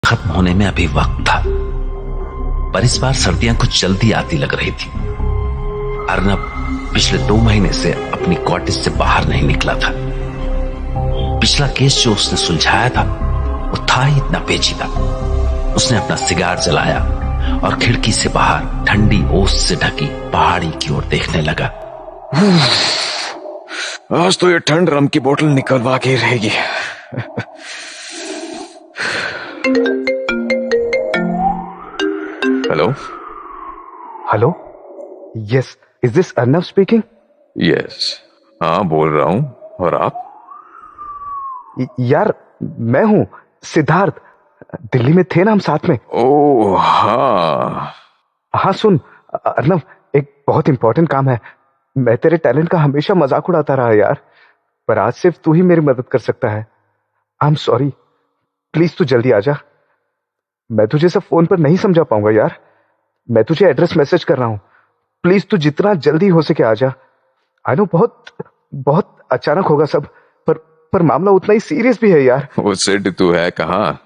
खत्म होने में अभी वक्त था, पर इस बार सर्दियां कुछ जल्दी आती लग रही थी। अर्नब पिछले 2 महीने से अपनी कॉटेज से बाहर नहीं निकला था। पिछला केस जो उसने सुलझाया था वो था ही इतना पेचीदा। उसने अपना सिगार जलाया और खिड़की से बाहर ठंडी ओस से ढकी पहाड़ी की ओर देखने लगा। आज तो ये ठंड रम की बोतल निकलवा के रहेगी। Hello hello, yes, is this Arnab speaking? Yes, हाँ बोल रहा हूं। और आप? यार मैं हूं सिद्धार्थ, दिल्ली में थे ना हम साथ में। ओह हाँ। हाँ सुन अर्नब, एक बहुत इंपॉर्टेंट काम है। मैं तेरे टैलेंट का हमेशा मजाक उड़ाता रहा यार, पर आज सिर्फ तू ही मेरी मदद कर सकता है। आई एम सॉरी, प्लीज तू जल्दी आ जा। मैं तुझे सब फोन पर नहीं समझा पाऊंगा यार। मैं तुझे एड्रेस मैसेज कर रहा हूं, प्लीज तू जितना जल्दी हो सके आ जा। आई नो बहुत बहुत अचानक होगा सब, पर मामला उतना ही सीरियस भी है यार। वो सिड तू है कहाँ?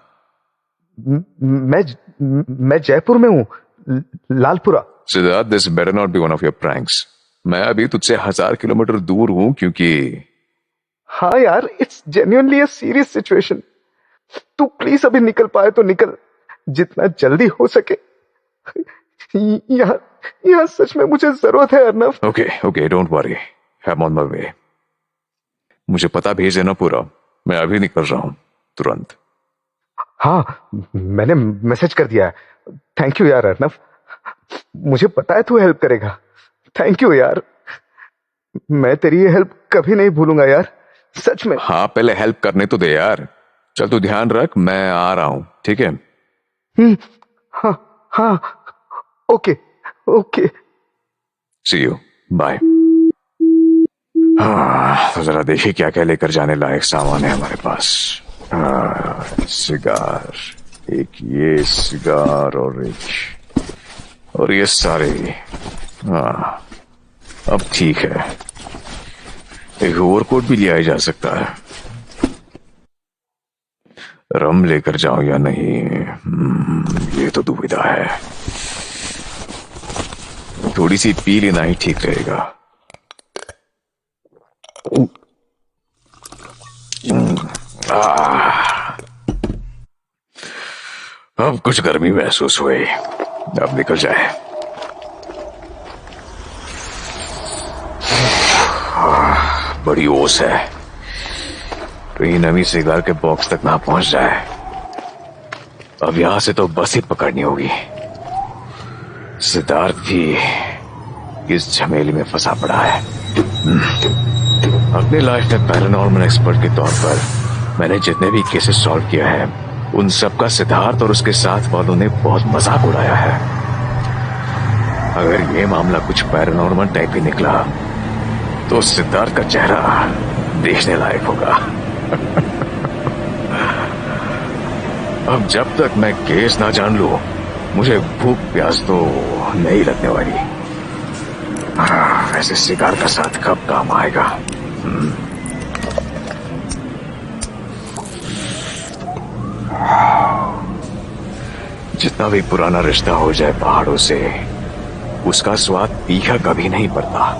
मैं जयपुर में हूं, Lalpura. Siddharth, this better not be one of your pranks. मैं अभी तुझसे 1000 किलोमीटर दूर हूं क्योंकि हाँ यार, it's genuinely a serious situation. तू प्लीज अभी निकल पाए तो निकल, जितना जल्दी हो सके। यहाँ सच में मुझे जरूरत है Arnab. Okay, don't worry, I am on my way. मुझे पता भेज देना पूरा, मैं अभी निकल रहा हूं तुरंत। हाँ, मैंने मैसेज कर दिया है। थैंक यू यार अर्नब, मुझे पता है तू हेल्प करेगा। थैंक यू यार, मैं तेरी ये हेल्प कभी नहीं भूलूंगा यार, सच में। हाँ, पहले हेल्प करने तो दे यार। चल तू ध्यान रख, मैं आ रहा हूं, ठीक है? हाँ, ओके। C you, bye. हाँ, तो जरा देखिए क्या क्या लेकर जाने लायक सामान है हमारे पास। सिगार, एक ये सिगार और ये सारे। हाँ, अब ठीक है। एक ओवरकोट भी लिया जा सकता है। रम लेकर जाऊं या नहीं, ये तो दुविधा है। थोड़ी सी पी लेना ही ठीक रहेगा। अब कुछ गर्मी महसूस हुई, अब निकल जाए। बड़ी ओस है, कहीं नवी सिगार के बॉक्स तक ना पहुंच जाए। अब यहां से तो बस ही पकड़नी होगी। सिद्धार्थ भी इस झमेले में फंसा पड़ा है। अपनी लाइफ में पैरानॉर्मल एक्सपर्ट के तौर पर मैंने जितने भी केसेस सॉल्व किया है, उन सबका सिद्धार्थ और उसके साथ वालों ने बहुत मजाक उड़ाया है। अगर ये मामला कुछ पैरानॉर्मल टाइप ही निकला तो सिद्धार्थ का चेहरा देखने लायक होगा। अब जब तक मैं केस ना जान लूं, मुझे भूख प्यास तो नहीं लगने वाली। वैसे सिगार का साथ कब काम आएगा? जितना भी पुराना रिश्ता हो जाए पहाड़ों से, उसका स्वाद तीखा कभी नहीं पड़ता।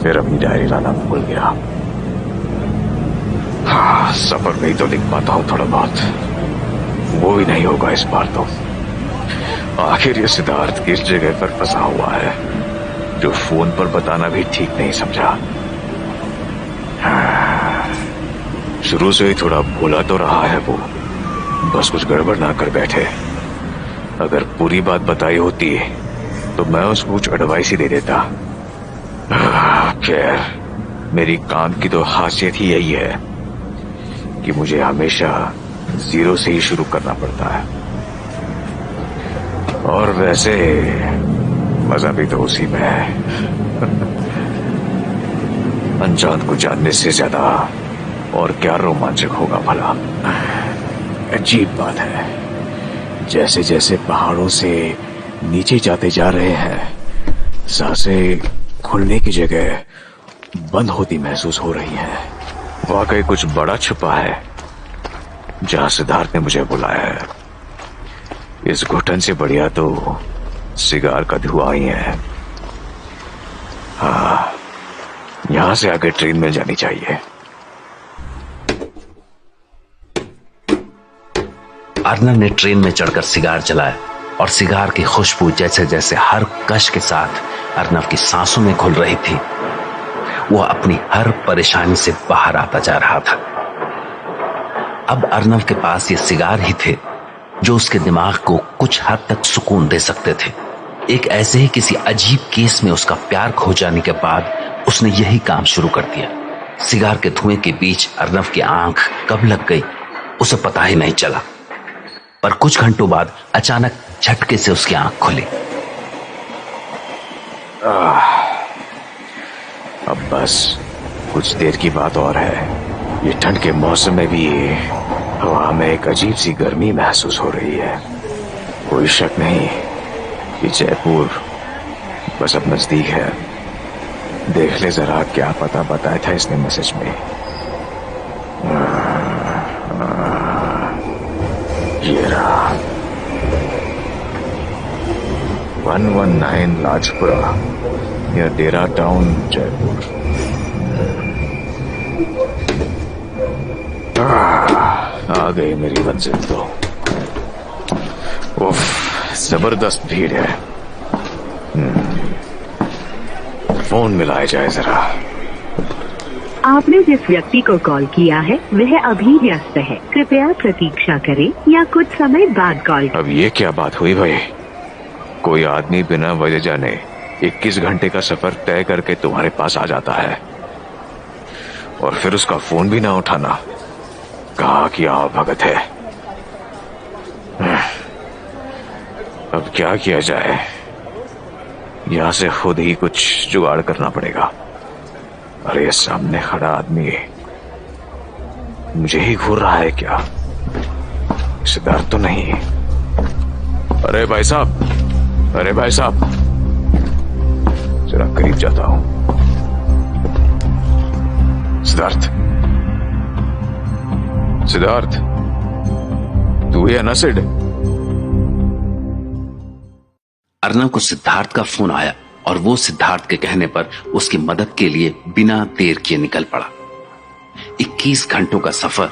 फिर अपनी डायरी लाना भूल गया। सफर में ही तो लिख पाता हूं थोड़ा बहुत, वो भी नहीं होगा इस बार तो। आखिर ये सिद्धार्थ किस जगह पर फंसा हुआ है जो फोन पर बताना भी ठीक नहीं समझा। शुरू से ही थोड़ा भोला तो रहा है वो, बस कुछ गड़बड़ ना कर बैठे। अगर पूरी बात बताई होती तो मैं उसको कुछ एडवाइस ही दे देता। खैर, मेरी काम की तो खासियत ही यही है कि मुझे हमेशा जीरो से ही शुरू करना पड़ता है। और वैसे मजा भी तो उसी में है। अनजान को जानने से ज्यादा और क्या रोमांचक होगा भला। अजीब बात है, जैसे जैसे पहाड़ों से नीचे जाते जा रहे हैं, सांसें खुलने की जगह बंद होती महसूस हो रही है। वाकई कुछ बड़ा छुपा है जहां सिद्धार्थ ने मुझे बुलाया है। इस घुटन से बढ़िया तो सिगार का धुआं ही है। हाँ, यहां से आगे ट्रेन मिल जानी चाहिए। अर्नव ने ट्रेन में चढ़कर सिगार जलाया और सिगार की खुशबू जैसे जैसे हर कश के साथ अर्नव की सांसों में घुल रही थी, वो अपनी हर परेशानी से बाहर आता जा रहा था। अब अर्नव के पास ये सिगार ही थे जो उसके दिमाग को कुछ हद तक सुकून दे सकते थे। एक ऐसे ही किसी अजीब केस में उसका प्यार खो जाने के बाद उसने यही काम शुरू कर दिया। सिगार के धुएं के बीच अर्नव की आंख कब लग गई उसे पता ही नहीं चला, पर कुछ घंटों बाद अचानक झटके से उसकी आंख खुली। अब बस कुछ देर की बात और है। ये ठंड के मौसम में भी हवा में एक अजीब सी गर्मी महसूस हो रही है। कोई शक नहीं कि जयपुर बस अब नजदीक है। देख ले जरा, क्या पता बताया था इसने मैसेज में। ये रहा 119 लाजपुरा, यह डेरा टाउन, जयपुर। आ गई मेरी मंजिल तो। उफ, जबरदस्त भीड़ है। फोन मिलाया जाए जरा। आपने जिस व्यक्ति को कॉल किया है वह अभी व्यस्त है, कृपया प्रतीक्षा करें या कुछ समय बाद कॉल। अब ये क्या बात हुई भाई? कोई आदमी बिना वजह जाने 21 घंटे का सफर तय करके तुम्हारे पास आ जाता है और फिर उसका फोन भी ना उठाना। कहा कि आओ भगत है। अब क्या किया जाए? यहां से खुद ही कुछ जुगाड़ करना पड़ेगा। अरे सामने खड़ा आदमी मुझे ही घूर रहा है क्या? सिद्धार्थ तो नहीं। अरे भाई साहब, अरे भाई साहब, जरा करीब जाता हूं। सिद्धार्थ, सिद्धार्थ, तू ही है ना सिड? अर्नव को सिद्धार्थ का फोन आया और वो सिद्धार्थ के कहने पर उसकी मदद के लिए बिना देर किए निकल पड़ा। 21 घंटों का सफर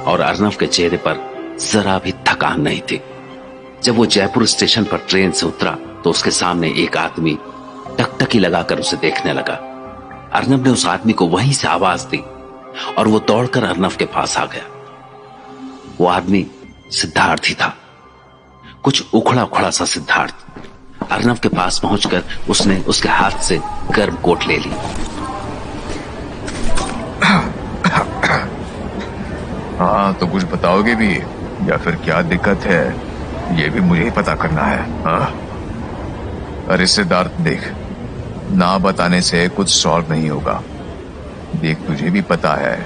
और अर्नव के चेहरे पर जरा भी थकान नहीं थी। जब वो जयपुर स्टेशन पर ट्रेन से उतरा तो उसके सामने एक आदमी टकटकी लगाकर उसे देखने लगा। अर्नव ने उस आदमी को वहीं से आवाज दी और वो दौड़कर अर्नव के पास आ गया। वो आदमी सिद्धार्थ ही था, कुछ उखड़ा उखड़ा सा सिद्धार्थ। अर्नव के पास पहुंचकर उसने उसके हाथ से गर्म कोट ले ली। हाँ, तो कुछ बताओगे भी या फिर क्या दिक्कत है ये भी मुझे ही पता करना है। हाँ? अरे सिद्धार्थ देख, ना बताने से कुछ सॉल्व नहीं होगा। देख, तुझे भी पता है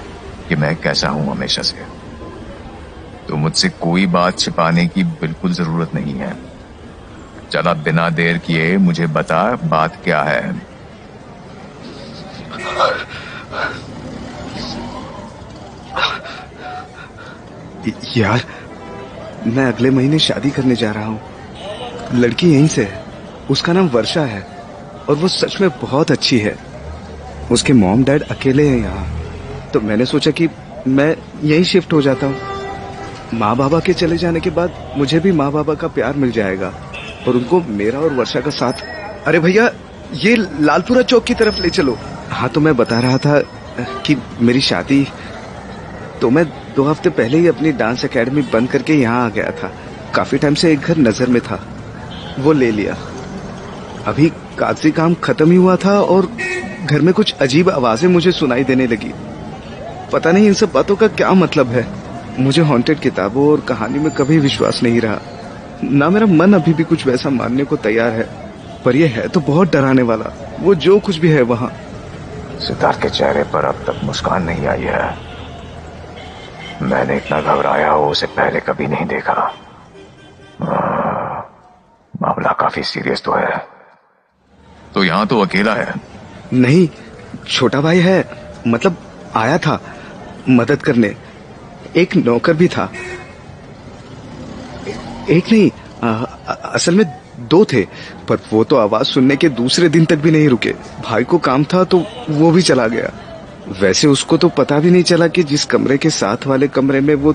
कि मैं कैसा हूं हमेशा से, तो मुझसे कोई बात छिपाने की बिल्कुल जरूरत नहीं है। चला बिना देर किए मुझे बता, बात क्या है? यार, मैं अगले महीने शादी करने जा रहा हूँ। लड़की यहीं से है, उसका नाम वर्षा है और वो सच में बहुत अच्छी है। उसके मॉम डैड अकेले हैं यहाँ, तो मैंने सोचा कि मैं यहीं शिफ्ट हो जाता हूँ। माँ बाबा के चले जाने के बाद मुझे भी माँ बाबा का प्यार मिल जाएगा और उनको मेरा और वर्षा का साथ। अरे भैया, ये लालपुरा चौक की तरफ ले चलो। हाँ, तो मैं बता रहा था कि मेरी शादी, तो मैं 2 हफ्ते पहले ही अपनी डांस एकेडमी बंद करके यहाँ आ गया था। काफी टाइम से एक घर नजर में था, वो ले लिया। अभी कागजी काम खत्म ही हुआ था और घर में कुछ अजीब आवाजें मुझे सुनाई देने लगी। पता नहीं इन सब बातों का क्या मतलब है। मुझे हॉन्टेड किताबों और कहानी में कभी विश्वास नहीं रहा, ना मेरा मन अभी भी कुछ वैसा मानने को तैयार है, पर यह है तो बहुत डराने वाला। वो जो कुछ भी है वहाँ। सिद्धार्थ के चेहरे पर अब तक मुस्कान नहीं आई है। मैंने इतना घबराया हो उसे पहले कभी नहीं देखा। मामला काफी सीरियस तो है। तो यहाँ तो अकेला है? नहीं, छोटा भाई है, मतलब आया था मदद करने। एक नौकर भी था। एक नहीं, असल में 2 थे, पर वो तो आवाज सुनने के दूसरे दिन तक भी नहीं रुके। भाई को काम था तो वो भी चला गया। वैसे उसको तो पता भी नहीं चला कि जिस कमरे के साथ वाले कमरे में वो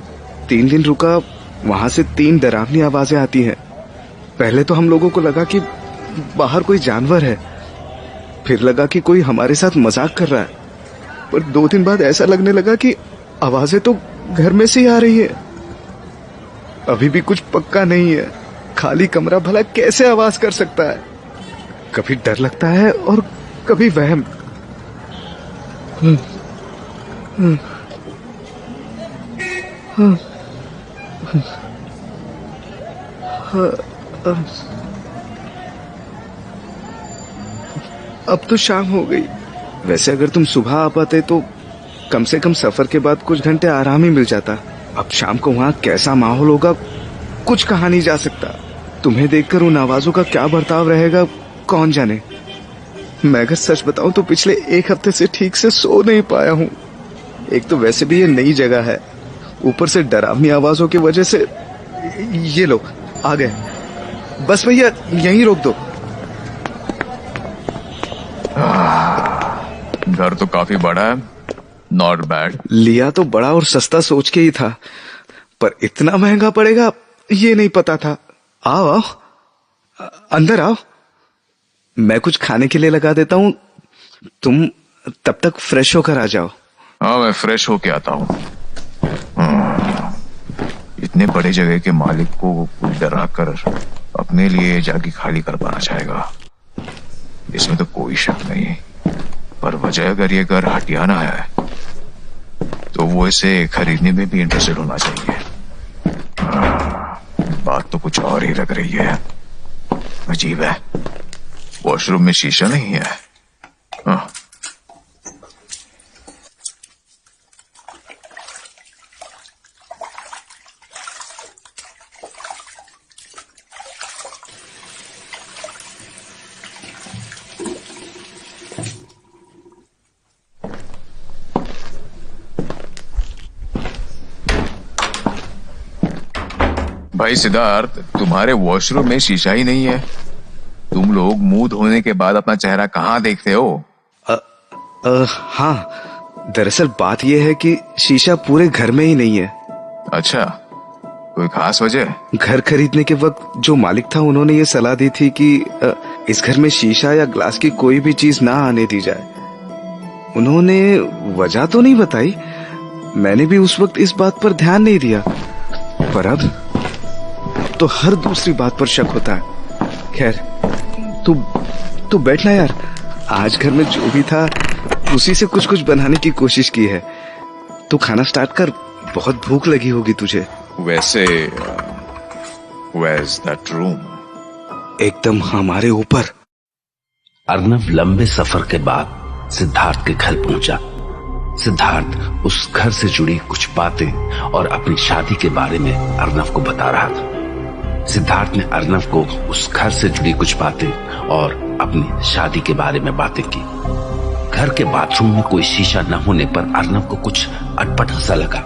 3 दिन रुका, वहां से 3 डरावनी आवाजें आती हैं। पहले तो हम लोगों को लगा कि बाहर कोई जानवर है, फिर लगा कि कोई हमारे साथ मजाक कर रहा है, पर 2 दिन बाद ऐसा लगने लगा कि आवाजें तो घर में से ही आ रही है। अभी भी कुछ पक्का नहीं है, खाली कमरा भला कैसे आवाज कर सकता है। कभी डर लगता है और कभी वहम। अब तो शाम हो गई। वैसे अगर तुम सुबह आ पाते तो कम से कम सफर के बाद कुछ घंटे आराम ही मिल जाता। अब शाम को वहां कैसा माहौल होगा कुछ कहा नहीं जा सकता। तुम्हें देखकर उन आवाजों का क्या बर्ताव रहेगा कौन जाने। मैं अगर सच बताऊं तो पिछले 1 हफ्ते से ठीक से सो नहीं पाया हूं। एक तो वैसे भी ये नई जगह है, ऊपर से डरावनी आवाजों की वजह से। ये लो आ गए, बस भैया यहीं रोक दो। घर तो काफी बड़ा है, नॉट बैड। लिया तो बड़ा और सस्ता सोच के ही था, पर इतना महंगा पड़ेगा ये नहीं पता था। आओ आओ, अंदर आओ, मैं कुछ खाने के लिए लगा देता हूँ, तुम तब तक फ्रेश होकर आ जाओ। हाँ, मैं फ्रेश होके आता हूँ। इतने बड़े जगह के मालिक को कोई डरा कर अपने लिए जाके खाली कर पाना चाहेगा, इसमें तो कोई शक नहीं। पर वजह अगर ये घर हटियाना है तो वो इसे खरीदने में भी इंटरेस्टेड होना चाहिए। बात तो कुछ और ही लग रही है। अजीब है, वॉशरूम में शीशा नहीं है। हाँ। भाई सिद्धार्थ, तुम्हारे वॉशरूम में शीशा ही नहीं है। तुम लोग मुंह धोने के बाद अपना चेहरा कहाँ देखते हो? हाँ, दरअसल बात यह है कि शीशा पूरे घर में ही नहीं है। अच्छा, कोई खास वजह? घर खरीदने के वक्त जो मालिक था उन्होंने ये सलाह दी थी कि इस घर में शीशा या ग्लास की कोई भी चीज ना आने दी जाए। उन्होंने वजह तो नहीं बताई, मैंने भी उस वक्त इस बात पर ध्यान नहीं दिया, पर अब तो हर दूसरी बात पर शक होता है। खैर, तू बैठना यार, आज घर में जो भी था उसी से कुछ कुछ बनाने की कोशिश की है। तू खाना स्टार्ट कर, बहुत भूख लगी होगी तुझे। वैसे where's that room? एकदम हमारे ऊपर। अर्नव लंबे सफर के बाद सिद्धार्थ के घर पहुंचा। सिद्धार्थ उस घर से जुड़ी कुछ बातें और अपनी शादी के बारे में अर्नव को बता रहा था। सिद्धार्थ ने अर्नव को उस घर से जुड़ी कुछ बातें और अपनी शादी के बारे में बातें की। घर के बाथरूम में कोई शीशा न होने पर अर्नव को कुछ अटपटा सा लगा,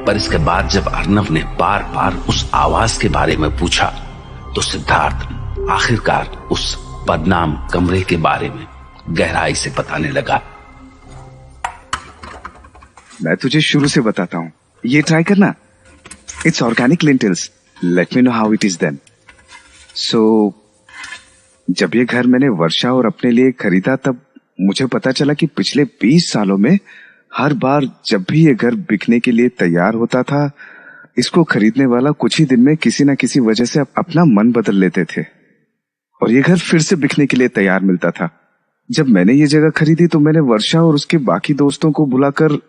पर इसके बाद जब अर्नव ने बार बार उस आवाज के बारे में पूछा तो सिद्धार्थ आखिरकार उस बदनाम कमरे के बारे में गहराई से बताने लगा। मैं तुझे शुरू से बताता हूँ, ये ट्राई करना। It's organic lentils, let me know how it is then. So जब ये घर मैंने वर्षा और अपने लिए खरीदा तब मुझे पता चला कि पिछले 20 सालों में हर बार जब भी ये घर बिकने के लिए तैयार होता था, इसको खरीदने वाला कुछ ही दिन में किसी न किसी वजह से अपना मन बदल लेते थे और ये घर फिर से बिकने के लिए तैयार मिलता था। जब मैंने ये जगह खरीदी तो मैंने वर्षा और उसके बाकी दोस्तों को बुलाकर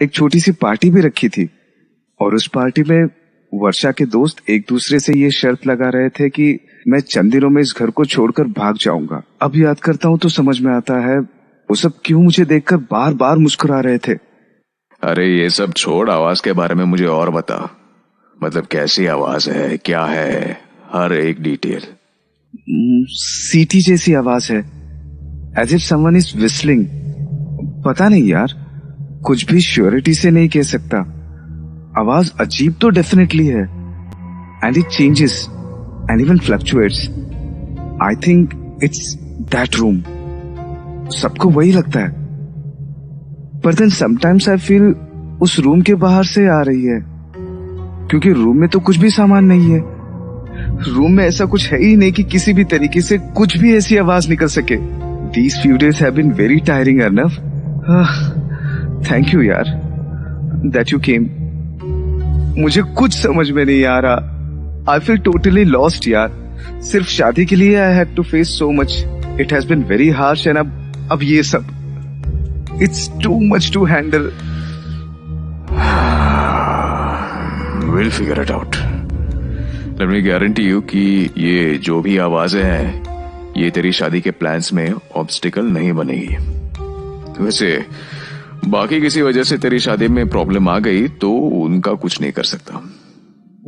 एक छोटी सी पार्टी भी रखी थी, और उस पार्टी में वर्षा के दोस्त एक दूसरे से ये शर्त लगा रहे थे कि मैं चंद दिनों में इस घर को छोड़कर भाग जाऊंगा। अब याद करता हूँ तो समझ में आता है वो सब क्यों मुझे देखकर बार बार मुस्कुरा रहे थे। अरे ये सब छोड़, आवाज के बारे में मुझे और बता। मतलब कैसी आवाज है, क्या है, हर एक डिटेल। सीटी जैसी आवाज है, as if someone is whistling. पता नहीं यार, कुछ भी श्योरिटी से नहीं कह सकता। आवाज अजीब तो डेफिनेटली है, and it changes and even fluctuates. I think it's that room. सबको वही लगता है, पर देन समटाइम्स आई फील उस रूम के बाहर से आ रही है, क्योंकि रूम में तो कुछ भी सामान नहीं है. रूम में ऐसा कुछ है ही नहीं कि किसी भी तरीके से कुछ भी ऐसी आवाज निकल सके. These few days have been very tiring, Arnav. Thank you यार that you came. मुझे कुछ समझ में नहीं आ रहा. I feel totally lost यार. सिर्फ शादी के लिए I had to face so much. It has been very harsh and अब ये सब. It's too much to handle. We'll figure it out. Let me guarantee you कि ये जो भी आवाजें हैं ये तेरी शादी के प्लान्स में ऑब्स्टिकल नहीं बनेगी. वैसे बाकी किसी वजह से तेरी शादी में प्रॉब्लम आ गई तो उनका कुछ नहीं कर सकता.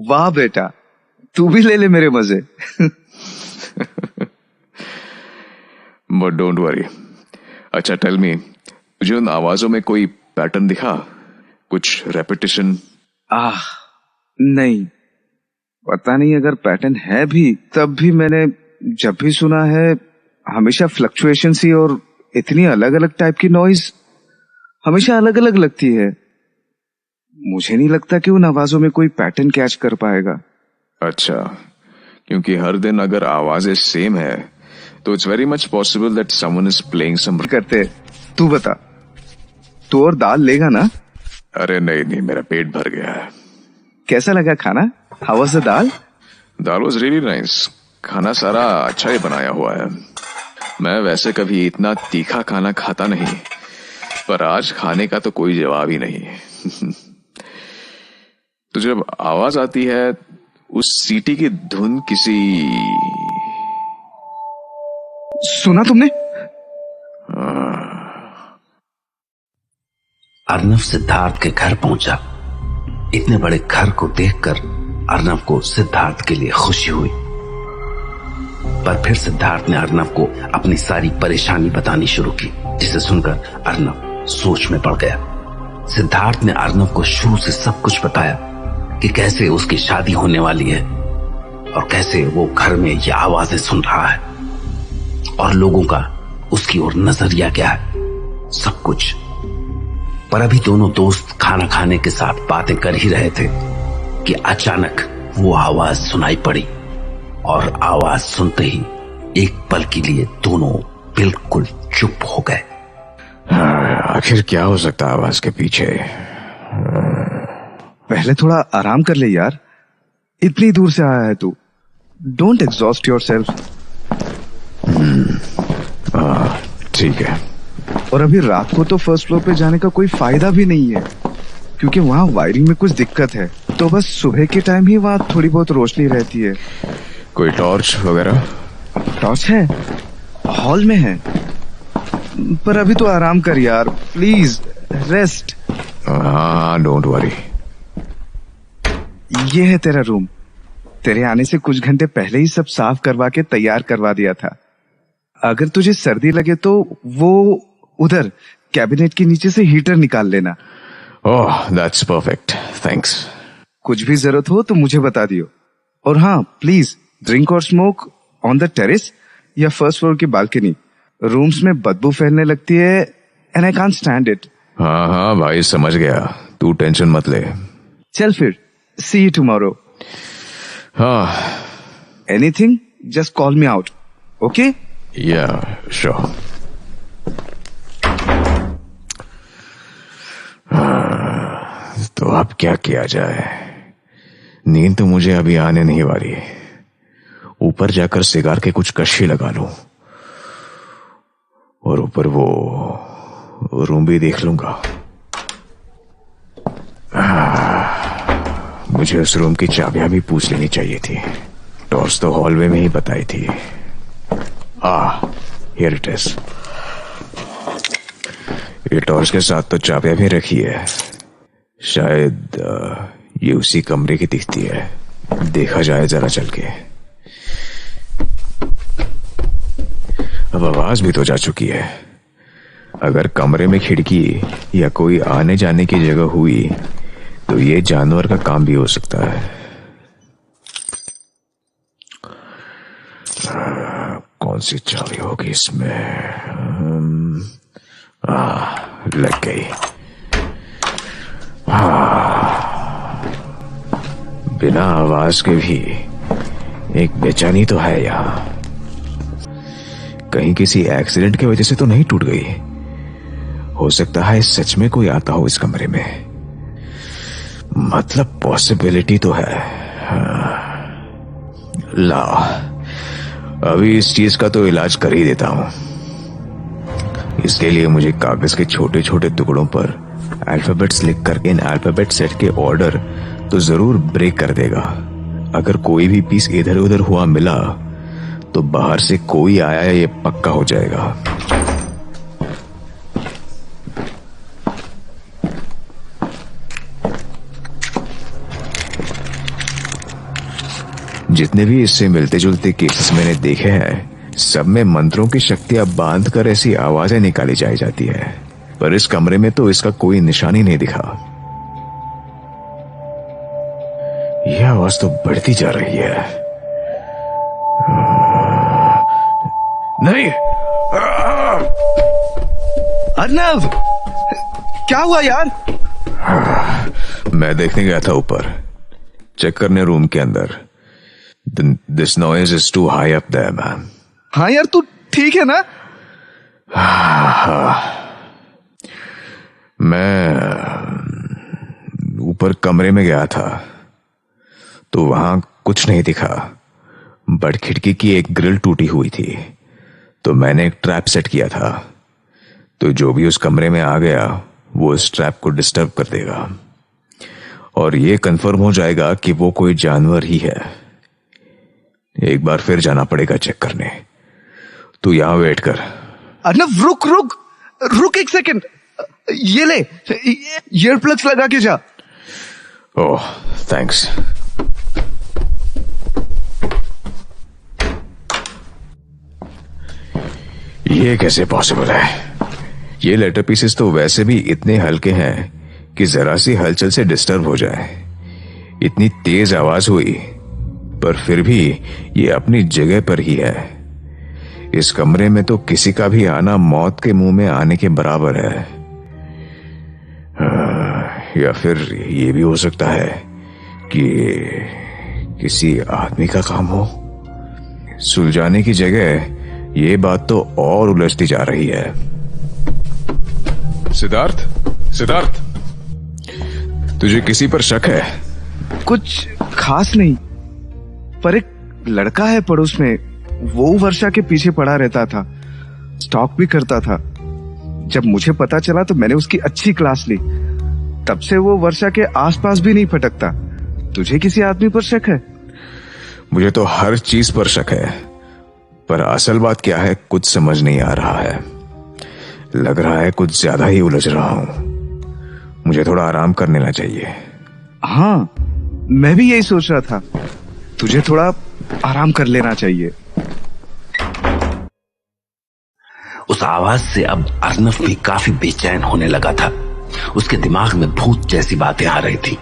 वाह बेटा, तू भी ले ले मेरे मजे. But don't worry. अच्छा टेल मी, तुझे उन आवाजों में कोई पैटर्न दिखा? कुछ रेपिटेशन? नहीं, पता नहीं. अगर पैटर्न है भी तब भी मैंने जब भी सुना है हमेशा फ्लक्चुएशन सी और इतनी अलग अलग टाइप की नॉइज हमेशा अलग अलग लगती है. मुझे नहीं लगता कि उन आवाजों में कोई पैटर्न कैच कर पाएगा. अच्छा, क्योंकि हर दिन अगर आवाजें सेम है तो it's very much possible that someone is playing some. करते तू बता, तू और दाल लेगा ना? अरे नहीं, मेरा पेट भर गया है. कैसा लगा खाना? How was the dal? Dal was really nice. खाना सारा अच्छा ही बनाया हुआ है. मैं वैसे कभी इतना तीखा खाना खाता नहीं, पर आज खाने का तो कोई जवाब ही नहीं. तो जब आवाज आती है उस सीटी की धुन किसी... सुना तुमने? अर्नव सिद्धार्थ के घर पहुंचा. इतने बड़े घर को देखकर अर्नव को सिद्धार्थ के लिए खुशी हुई, पर फिर सिद्धार्थ ने अर्नव को अपनी सारी परेशानी बतानी शुरू की, जिसे सुनकर अर्नव सोच में पड़ गया. सिद्धार्थ ने अर्नव को शुरू से सब कुछ बताया कि कैसे उसकी शादी होने वाली है और कैसे वो घर में ये आवाजें सुन रहा है और लोगों का उसकी ओर नजरिया क्या है, सब कुछ. पर अभी दोनों दोस्त खाना खाने के साथ बातें कर ही रहे थे कि अचानक वो आवाज सुनाई पड़ी और आवाज सुनते ही एक पल के लिए दोनों बिल्कुल चुप हो गए. आखिर क्या हो सकता है आवाज के पीछे? पहले थोड़ा आराम कर ले यार, इतनी दूर से आया है तू. Don't exhaust yourself. ठीक है. और अभी रात को तो फर्स्ट फ्लोर पे जाने का कोई फायदा भी नहीं है, क्योंकि वहाँ वायरिंग में कुछ दिक्कत है. तो बस सुबह के टाइम ही वहाँ थोड़ी बहुत रोशनी रहती है. कोई टॉर्च वगैरह? टॉर्च है, हॉल में है. पर अभी तो आराम कर यार, प्लीज रेस्ट. हाँ, डोंट वरी. ये है तेरा रूम. तेरे आने से कुछ घंटे पहले ही सब साफ करवा के तैयार करवा दिया था. अगर तुझे सर्दी लगे तो वो उधर कैबिनेट के नीचे से हीटर निकाल लेना. ओह, दैट्स परफेक्ट, थैंक्स. कुछ भी जरूरत हो तो मुझे बता दियो. और हाँ, प्लीज ड्रिंक और स्मोक ऑन द टेरेस या फर्स्ट फ्लोर की बालकनी. रूम्स में बदबू फैलने लगती है and I can't stand it. हाँ भाई, समझ गया. तू टेंशन मत ले. चल फिर, सी यू टुमारो. हाँ. Anything, just call me out. Okay? या, श्योर. तो अब क्या किया जाए? नींद तो मुझे अभी आने नहीं वाली. ऊपर जाकर सिगार के कुछ कशी लगा लूं और ऊपर वो रूम भी देख लूंगा. मुझे उस रूम की चाबियां भी पूछ लेनी चाहिए थी. टॉर्च तो हॉलवे में ही बताई थी. Here it is. ये टॉर्च के साथ तो चाबियां भी रखी है. शायद ये उसी कमरे की दिखती है. देखा जाए जरा चल के. अब आवाज भी तो जा चुकी है. अगर कमरे में खिड़की या कोई आने जाने की जगह हुई तो ये जानवर का काम भी हो सकता है। कौन सी चाबी होगी इसमें? लग गई। बिना आवाज के भी एक बेचैनी तो है यहाँ। कहीं किसी एक्सीडेंट की वजह से तो नहीं टूट गई। हो सकता है सच में कोई आता हो इस कमरे में। मतलब पॉसिबिलिटी तो है। ला, अभी इस चीज का तो इलाज कर ही देता हूं। इसके लिए मुझे कागज के छोटे छोटे टुकड़ों पर अल्फाबेट्स लिख करके इन अल्फाबेट सेट के ऑर्डर तो जरूर ब्रेक कर देगा। अगर कोई भी पीस इधर उधर हुआ मिला तो बाहर से कोई आया ये पक्का हो जाएगा। जितने भी इससे मिलते जुलते केसेस मैंने देखे हैं, सब में मंत्रों की शक्तियां बांध कर ऐसी आवाजें निकाली जाती है, पर इस कमरे में तो इसका कोई निशान ही नहीं दिखा। यह आवाज तो बढ़ती जा रही है। नहीं, अर्नव, क्या हुआ यार? मैं देखने गया था ऊपर, चेक करने रूम के अंदर। This noise is too high up there, man. हाँ यार, तू ठीक है ना? मैं ऊपर कमरे में गया था तो वहां कुछ नहीं दिखा, बट खिड़की की एक ग्रिल टूटी हुई थी, तो मैंने एक ट्रैप सेट किया था। तो जो भी उस कमरे में आ गया वो उस ट्रैप को डिस्टर्ब कर देगा और ये कंफर्म हो जाएगा कि वो कोई जानवर ही है। एक बार फिर जाना पड़ेगा चेक करने। तू यहां वेट कर। अर्नव, रुक रुक रुक एक सेकंड। ये ले, ईयर प्लग्स लगा के जा। ओह, थैंक्स। ये कैसे पॉसिबल है? ये लेटर पीसेस तो वैसे भी इतने हल्के हैं कि जरा सी हलचल से डिस्टर्ब हो जाए। इतनी तेज आवाज हुई, पर फिर भी ये अपनी जगह पर ही है। इस कमरे में तो किसी का भी आना मौत के मुंह में आने के बराबर है। या फिर ये भी हो सकता है कि किसी आदमी का काम हो। सुलझाने की जगह ये बात तो और उलझती जा रही है। सिद्धार्थ, सिद्धार्थ, तुझे किसी पर शक है? कुछ खास नहीं, पर एक लड़का है पड़ोस में, वो वर्षा के पीछे पड़ा रहता था, स्टॉक भी करता था। जब मुझे पता चला तो मैंने उसकी अच्छी क्लास ली। तब से वो वर्षा के आसपास भी नहीं फटकता। तुझे किसी आदमी पर शक है? मुझे तो हर चीज पर शक है, पर असल बात क्या है कुछ समझ नहीं आ रहा है। लग रहा है कुछ ज्यादा ही उलझ रहा हूं। मुझे थोड़ा आराम कर लेना चाहिए। हाँ, मैं भी यही सोच रहा था। तुझे थोड़ा आराम कर लेना चाहिए। उस आवाज से अब अर्नव भी काफी बेचैन होने लगा था। उसके दिमाग में भूत जैसी बातें आ रही थी।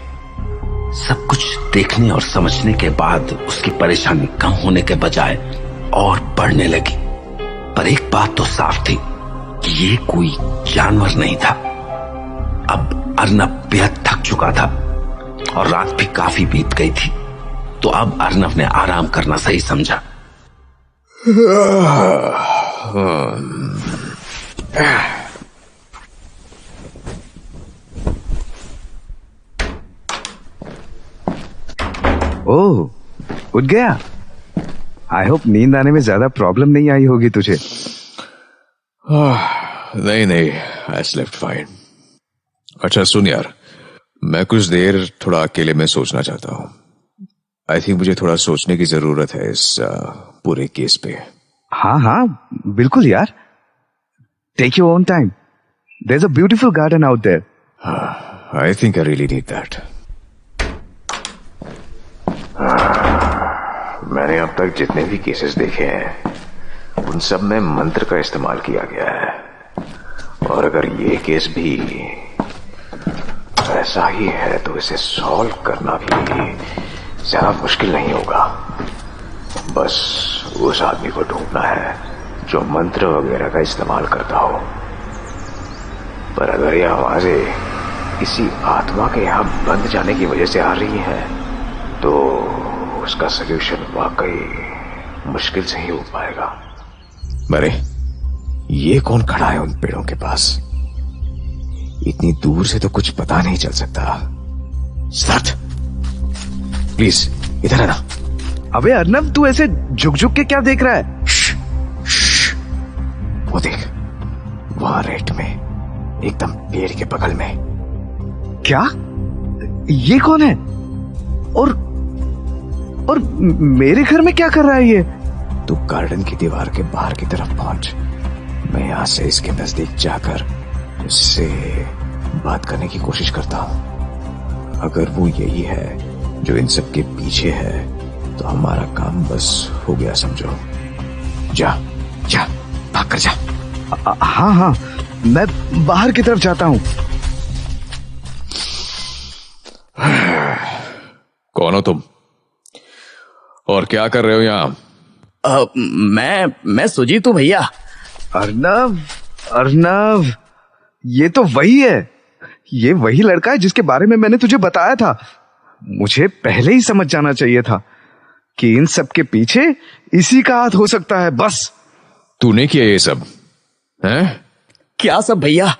सब कुछ देखने और समझने के बाद उसकी परेशानी कम होने के बजाय और बढ़ने लगी। पर एक बात तो साफ थी कि ये कोई जानवर नहीं था। अब अर्नव बेहद थक चुका था और रात भी काफी बीत गई थी, तो अब अर्नव ने आराम करना सही समझा। ओह, उठ गया। आई होप नींद आने में ज्यादा प्रॉब्लम नहीं आई होगी तुझे। नहीं नहीं, आई स्लेप्ट फाइन। अच्छा सुन यार, मैं कुछ देर थोड़ा अकेले में सोचना चाहता हूँ। आई थिंक मुझे थोड़ा सोचने की जरूरत है इस पूरे केस पे। हाँ हाँ, बिल्कुल यार। Take your own time. There is a beautiful garden out there. I think I really need that. मैंने अब तक जितने भी केसेस देखे हैं उन सब में मंत्र का इस्तेमाल किया गया है, और अगर ये केस भी ऐसा ही है तो इसे सॉल्व करना भी ज्यादा मुश्किल नहीं होगा। बस उस आदमी को ढूंढना है जो मंत्र वगैरह का इस्तेमाल करता हो। पर अगर यह आवाजें किसी आत्मा के यहां बंद जाने की वजह से आ रही हैं, तो उसका सलूशन वाकई मुश्किल से ही हो पाएगा। अरे ये कौन खड़ा है उन पेड़ों के पास? इतनी दूर से तो कुछ पता नहीं चल सकता। साथ प्लीज इधर आना। अबे अर्नब, तू ऐसे झुक झुक के क्या देख रहा है? वो देख, वहां रेट में एकदम पेड़ के बगल में। क्या? ये कौन है? और मेरे घर में क्या कर रहा है ये? तू गार्डन की दीवार के बाहर की तरफ पहुंच। मैं यहां से इसके नजदीक जाकर उससे बात करने की कोशिश करता हूं। अगर वो यही है जो इन सब के पीछे है, तो हमारा काम बस हो गया समझो। जा जा, भाग कर जा। हाँ हाँ, मैं बाहर की तरफ जाता हूँ। कौन हो तुम और क्या कर रहे हो यहाँ? मैं सुजीत हूँ भैया। अर्नब, अर्नब, ये तो वही है। ये वही लड़का है जिसके बारे में मैंने तुझे बताया था। मुझे पहले ही समझ जाना चाहिए था कि इन सब के पीछे इसी का हाथ हो सकता है। बस तूने किया ये सब हैं? क्या सब भैया?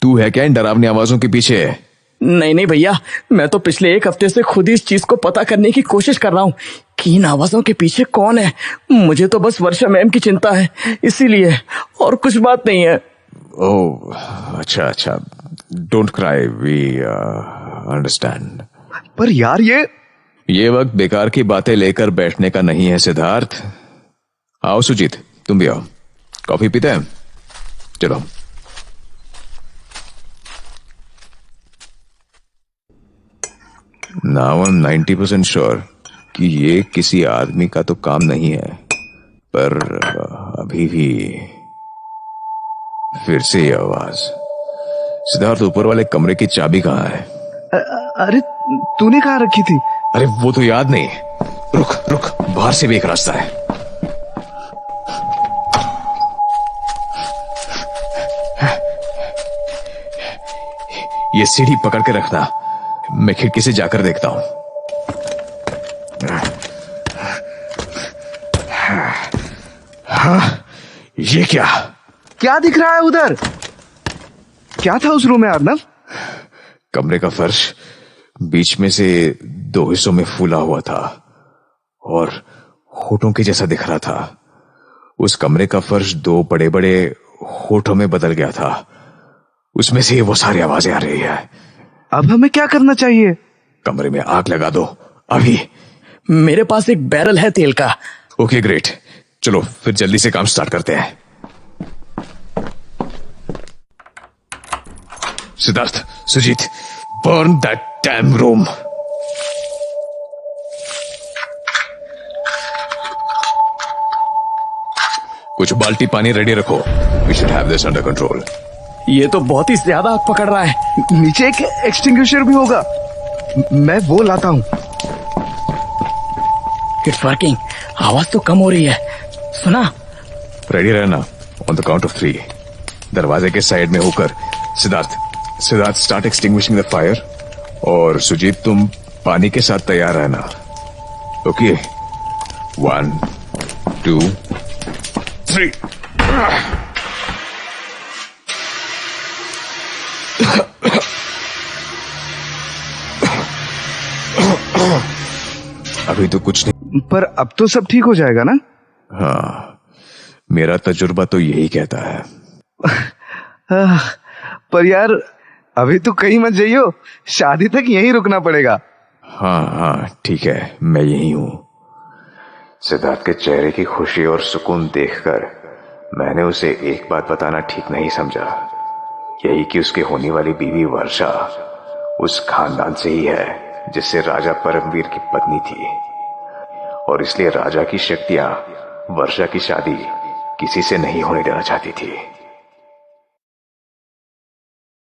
तू है क्या इन डरावनी आवाजों के पीछे? नहीं भैया, मैं तो पिछले 1 हफ्ते से खुद इस चीज को पता करने की कोशिश कर रहा हूँ कि इन आवाजों के पीछे कौन है। मुझे तो बस वर्षा मैम की चिंता है, इसीलिए, और कुछ बात नहीं है। ओह अच्छा अच्छा, डोंट क्राई, वी अंडरस्टैंड। पर यार ये वक्त बेकार की बातें लेकर बैठने का नहीं है सिद्धार्थ। आओ सुजीत, तुम भी आओ। कॉफी पीते हैं? चलो। नाउ आई एम 90% श्योर कि ये किसी आदमी का तो काम नहीं है, पर अभी भी फिर से ये आवाज। सिद्धार्थ, ऊपर वाले कमरे की चाबी कहाँ है? अरे तूने कहाँ रखी थी? अरे वो तो याद नहीं। रुक रुक, बाहर से भी एक रास्ता है। ये सीढ़ी पकड़ के रखना, मैं खिड़की से जाकर देखता हूं। हाँ, ये क्या दिख रहा है उधर? क्या था उस रूम में अर्नब? कमरे का फर्श बीच में से 2 हिस्सों में फूला हुआ था और होठों के जैसा दिख रहा था। उस कमरे का फर्श 2 बड़े बड़े होठों में बदल गया था। उसमें से वो सारी आवाजें आ रही है। अब हमें क्या करना चाहिए? कमरे में आग लगा दो अभी। मेरे पास एक बैरल है तेल का। ओके ग्रेट, चलो फिर जल्दी से काम स्टार्ट करते हैं। Siddharth, Sujit, burn that damn room. कुछ बाल्टी पानी रेडी रखो। We should have this under control. ये तो बहुत ही ज्यादा आग पकड़ रहा है। नीचे एक एक्सटिंग्विशर भी होगा, मैं वो लाता हूं। It's working. आवाज तो कम हो रही है। सुना? रेडी रहना। ऑन द काउंट ऑफ 3 दरवाजे के साइड में होकर Siddharth start extinguishing the fire, और सुजीत तुम पानी के साथ तैयार रहना। ओके, 1 2 3। अभी तो कुछ नहीं, पर अब तो सब ठीक हो जाएगा ना? हाँ, मेरा तजुर्बा तो यही कहता है। पर यार अभी तो कहीं मत जाइयो, शादी तक यहीं रुकना पड़ेगा। हाँ हाँ ठीक है, मैं यही हूं। सिद्धार्थ के चेहरे की खुशी और सुकून देखकर मैंने उसे एक बात बताना ठीक नहीं समझा, यही कि उसकी होने वाली बीवी वर्षा उस खानदान से ही है जिससे राजा परमवीर की पत्नी थी, और इसलिए राजा की शक्तियां वर्षा की शादी किसी से नहीं होने देना चाहती थी।